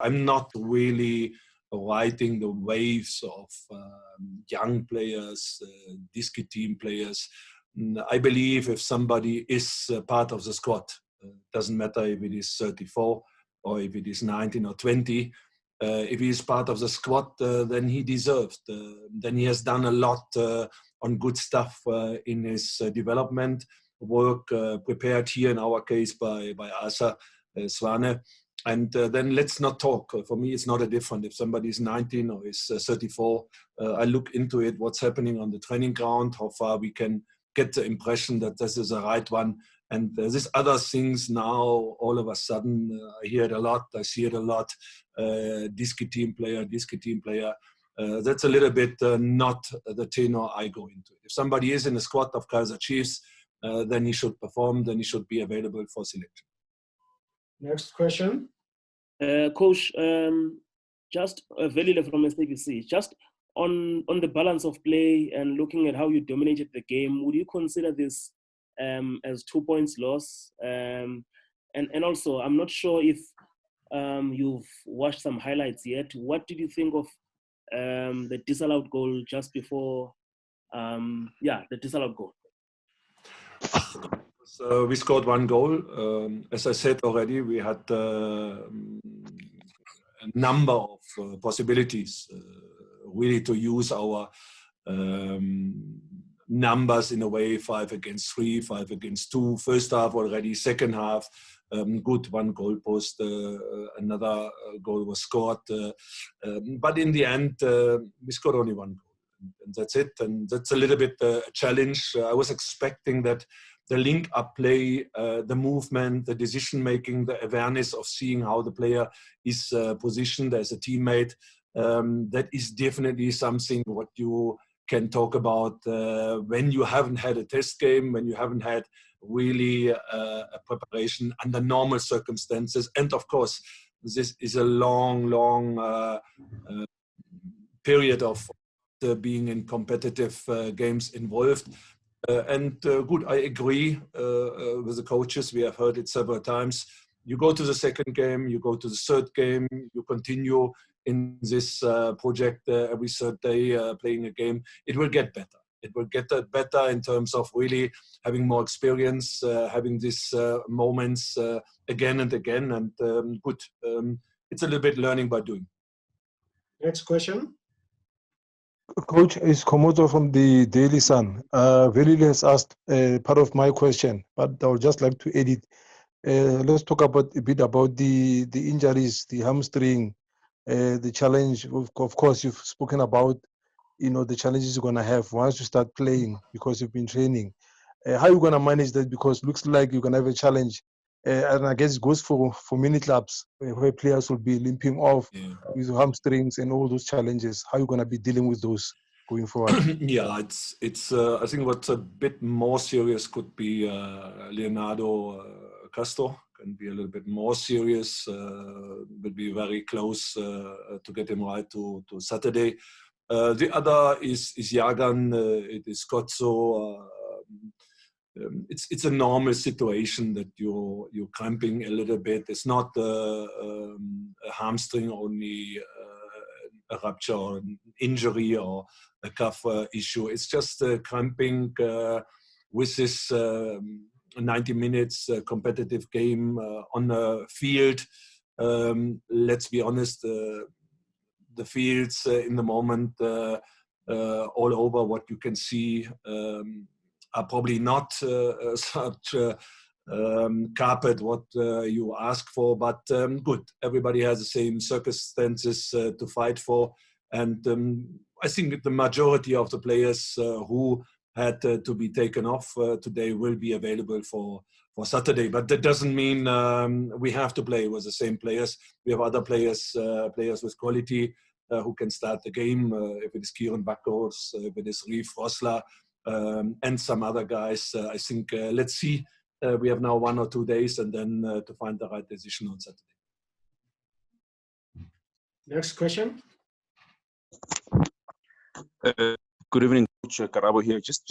I'm not really riding the waves of young players, disc team players. I believe if somebody is part of the squad, doesn't matter if it is 34 or if it is 19 or 20, if he is part of the squad, then he deserves. Then he has done a lot on good stuff in his development work, prepared here in our case by Asa Swane. And then let's not talk. For me, it's not a difference. If somebody is 19 or is 34, I look into it, what's happening on the training ground, how far we can get the impression that this is the right one. And these other things now, all of a sudden, I hear it a lot, I see it a lot, disc team player. That's a little bit not the tenor I go into. If somebody is in the squad of Kaizer Chiefs, then he should perform, then he should be available for selection. Next question. Coach, just Velile from SLTV, just on the balance of play and looking at how you dominated the game, would you consider this as 2 points loss? And also, I'm not sure if you've watched some highlights yet. What did you think of the disallowed goal just before, the disallowed goal? So we scored 1 goal. As I said already, we had a number of possibilities really to use our numbers in a way, 5 against 3, 5 against 2. First half already, second half, good 1 goal post, another goal was scored. But in the end, we scored only 1 goal. And that's it. And that's a little bit a challenge. I was expecting that the link-up play, the movement, the decision-making, the awareness of seeing how the player is positioned as a teammate, that is definitely something what you can talk about when you haven't had a test game, when you haven't had really a preparation under normal circumstances. And of course, this is a long period of being in competitive games involved. Good, I agree with the coaches. We have heard it several times. You go to the second game, you go to the third game, you continue in this project every third day playing a game. It will get better. It will get better in terms of really having more experience, having these moments again and again. And good, it's a little bit learning by doing. Next question. Coach, is Kgotso from the Daily Sun. Velile has asked part of my question, but I would just like to edit. Let's talk a bit about the injuries, the hamstring, the challenge. Of course, you've spoken about, the challenges you're going to have once you start playing because you've been training. How are you going to manage that? Because it looks like you're going to have a challenge. And I guess it goes for many clubs where players will be limping off with hamstrings and all those challenges. How are you going to be dealing with those going forward? Yeah, it's. I think what's a bit more serious could be Leonardo Castro. Can be a little bit more serious. Would be very close to get him right to Saturday. The other is Yagan. It is Kgotso. It's a normal situation that you're cramping a little bit. It's not a hamstring only, a rupture or an injury or a cuff issue. It's just cramping with this 90 minutes competitive game on the field. Let's be honest, the fields in the moment all over what you can see are probably not such carpet what you ask for, but good. Everybody has the same circumstances to fight for, and I think the majority of the players who had to be taken off today will be available for Saturday. But that doesn't mean we have to play with the same players. We have other players with quality who can start the game. If it is Kieran Backos, if it is Reef Rosler, and some other guys. I think let's see. We have now 1 or 2 days, and then to find the right decision on Saturday. Next question. Good evening, Coach Karabo here. Just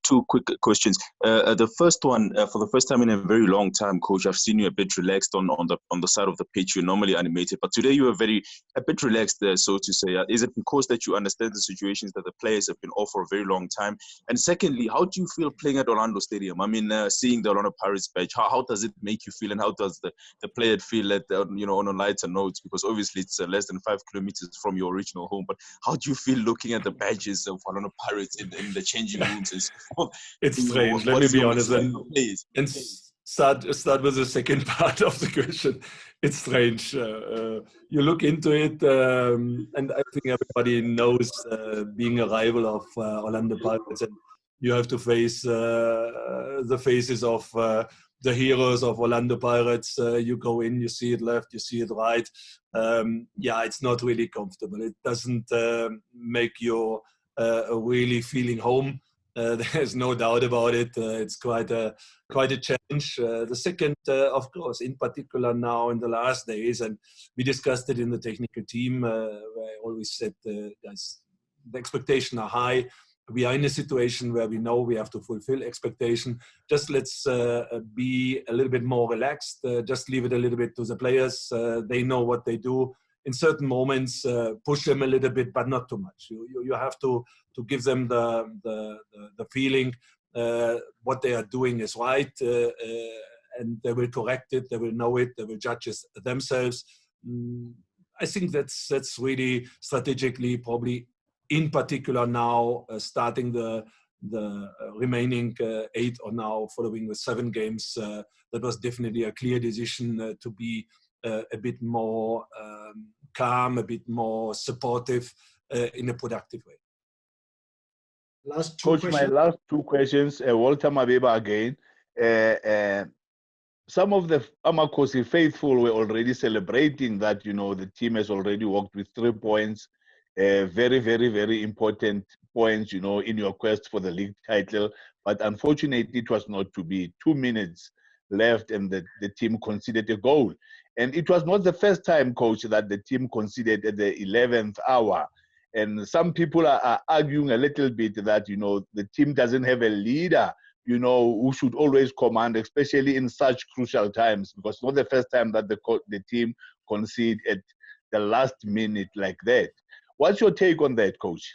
two quick questions. The first one, for the first time in a very long time, Coach, I've seen you a bit relaxed on the side of the pitch. You're normally animated, but today you were a bit relaxed there, so to say. Is it because that you understand the situations that the players have been off for a very long time? And secondly, how do you feel playing at Orlando Stadium? I mean, seeing the Orlando Pirates badge, how does it make you feel, and how does the player feel at on a lighter note? Because obviously it's less than 5 kilometers from your original home. But how do you feel looking at the badges of Orlando Pirates in the changing rooms and so forth? It's strange. Let me be honest. And start with the second part of the question. It's strange. You look into it, and I think everybody knows being a rival of Orlando Pirates, and you have to face the faces of the heroes of Orlando Pirates. You go in, you see it left, you see it right. It's not really comfortable. It doesn't make you really feeling home. There's no doubt about it. It's quite a challenge. The second, of course, in particular now in the last days, and we discussed it in the technical team, where I always said, guys, the expectations are high. We are in a situation where we know we have to fulfill expectation. Just let's be a little bit more relaxed. Just leave it a little bit to the players. They know what they do. In certain moments, push them a little bit, but not too much. You have to give them the feeling what they are doing is right, and they will correct it. They will know it. They will judge it themselves. I think that's really strategically probably, in particular now, starting the remaining 8 or now following with 7 games. That was definitely a clear decision to be a bit more calm, a bit more supportive in a productive way. Last two Coach, questions. my last 2 questions. Walter Mabeba again. Some of the Amakosi faithful were already celebrating that, the team has already walked with 3 points. Very, very, very important points, in your quest for the league title. But unfortunately, it was not to be. 2 minutes left and the team conceded a goal. And it was not the first time, Coach, that the team conceded at the 11th hour. And some people are arguing a little bit that, the team doesn't have a leader, who should always command, especially in such crucial times, because it's not the first time that the team concede at the last minute like that. What's your take on that, Coach?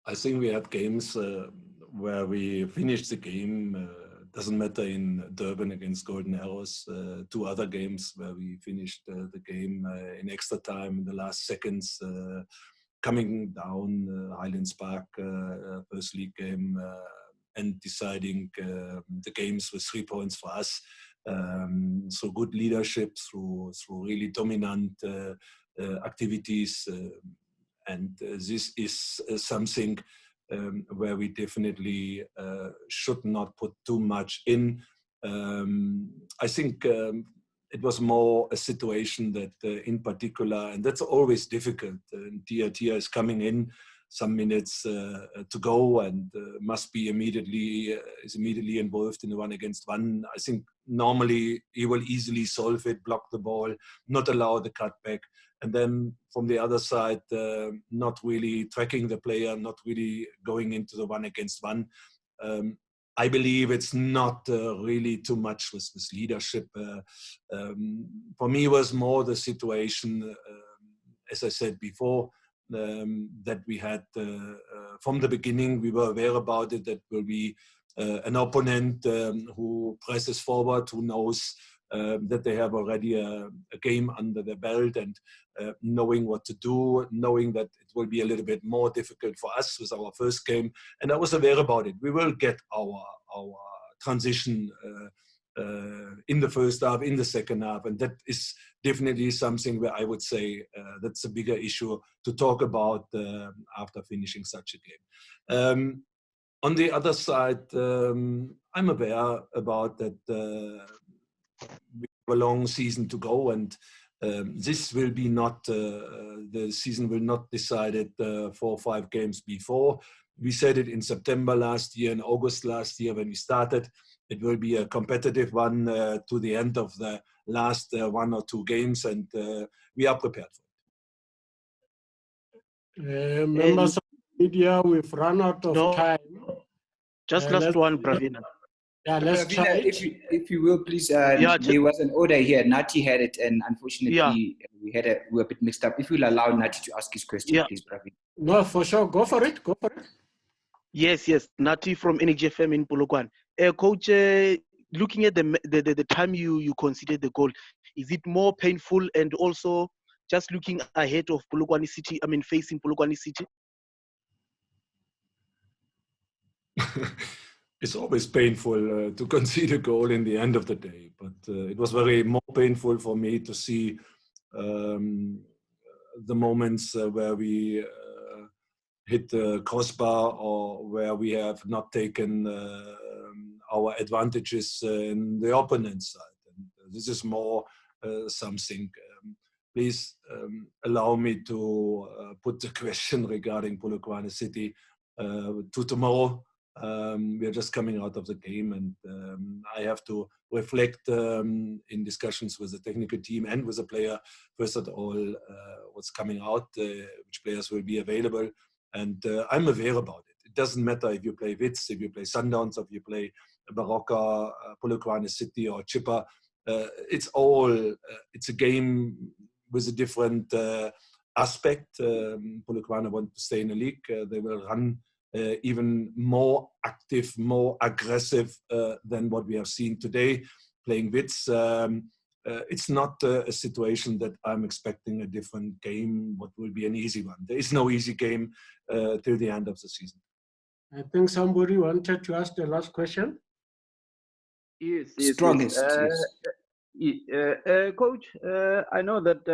I think we had games where we finished the game. Doesn't matter in Durban against Golden Arrows. 2 other games where we finished the game in extra time in the last seconds, coming down Highlands Park, first league game, and deciding the games with 3 points for us. So good leadership through really dominant activities. And this is something where we definitely should not put too much in. I think it was more a situation that in particular, and that's always difficult, Tia is coming in some minutes to go and must be is immediately involved in the 1-against-1. I think normally he will easily solve it, block the ball, not allow the cutback. And then from the other side, not really tracking the player, not really going into the 1-against-1. I believe it's not really too much with leadership. For me, it was more the situation, as I said before, that we had from the beginning. We were aware about it, that will be an opponent who presses forward, who knows that they have already a game under their belt, and knowing what to do, knowing that it will be a little bit more difficult for us with our first game. And I was aware about it. We will get our transition in the first half, in the second half, and that is definitely something where I would say that's a bigger issue to talk about after finishing such a game. On the other side, I'm aware about that we have a long season to go, and this will be not, the season will not decided 4 or 5 games before. We said it in September last year, in August last year when we started. it will be a competitive one to the end of the last 1 or 2 games, and we are prepared for it. Members of media, we've run out of time. Just last one, Pravina. Yeah, let's try it. If you will, please. There was an order here. Nati had it, and unfortunately, we were a bit mixed up. If you'll allow Nati to ask his question, please, Pravina. No, for sure. Go for it. Go for it. Yes. Nati from NGFM in Polokwane. Coach, looking at the time you considered the goal, is it more painful, and also just looking ahead of Polokwane City? I mean, facing Polokwane City. It's always painful to concede a goal in the end of the day, but it was very more painful for me to see the moments where we hit the crossbar, or where we have not taken our advantages in the opponent's side. And this is more something. Please allow me to put the question regarding Polokwane City to tomorrow. We are just coming out of the game, and I have to reflect in discussions with the technical team and with the player, first of all, what's coming out, which players will be available. And I'm aware about it. It doesn't matter if you play Wits, if you play Sundowns, if you play Baroka, Polokwane City, or Chippa. It's a game with a different aspect. Polokwane want to stay in the league. They will run even more active, more aggressive than what we have seen today, playing Wits. It's not a situation that I'm expecting a different game, what will be an easy one. There is no easy game till the end of the season. I think somebody wanted to ask the last question. Yes. Coach, I know that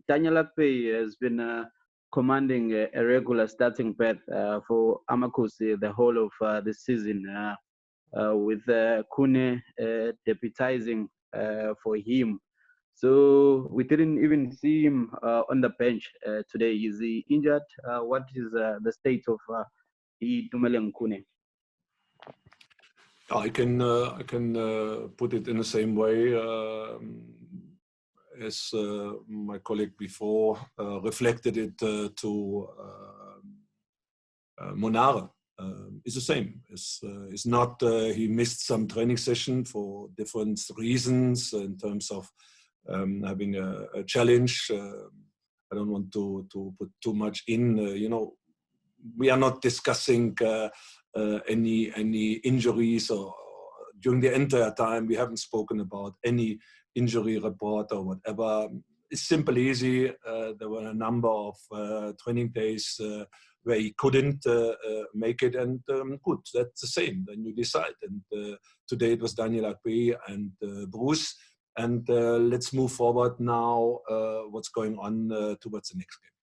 Daniel Akpe has been commanding a regular starting berth for Amakosi the whole of the season, with Kune deputizing for him. So we didn't even see him on the bench today. Is he injured? What is the state of Laduma Kune? I can put it in the same way as my colleague before reflected it to Monare. It's the same. It's not he missed some training session for different reasons in terms of having a challenge. I don't want to put too much in. We are not discussing any injuries, or during the entire time we haven't spoken about any injury report or whatever. It's simple, easy. There were a number of training days where he couldn't make it, and good, that's the same. Then you decide. And today it was Daniel Akpe and Bruce. And let's move forward now. What's going on towards the next game?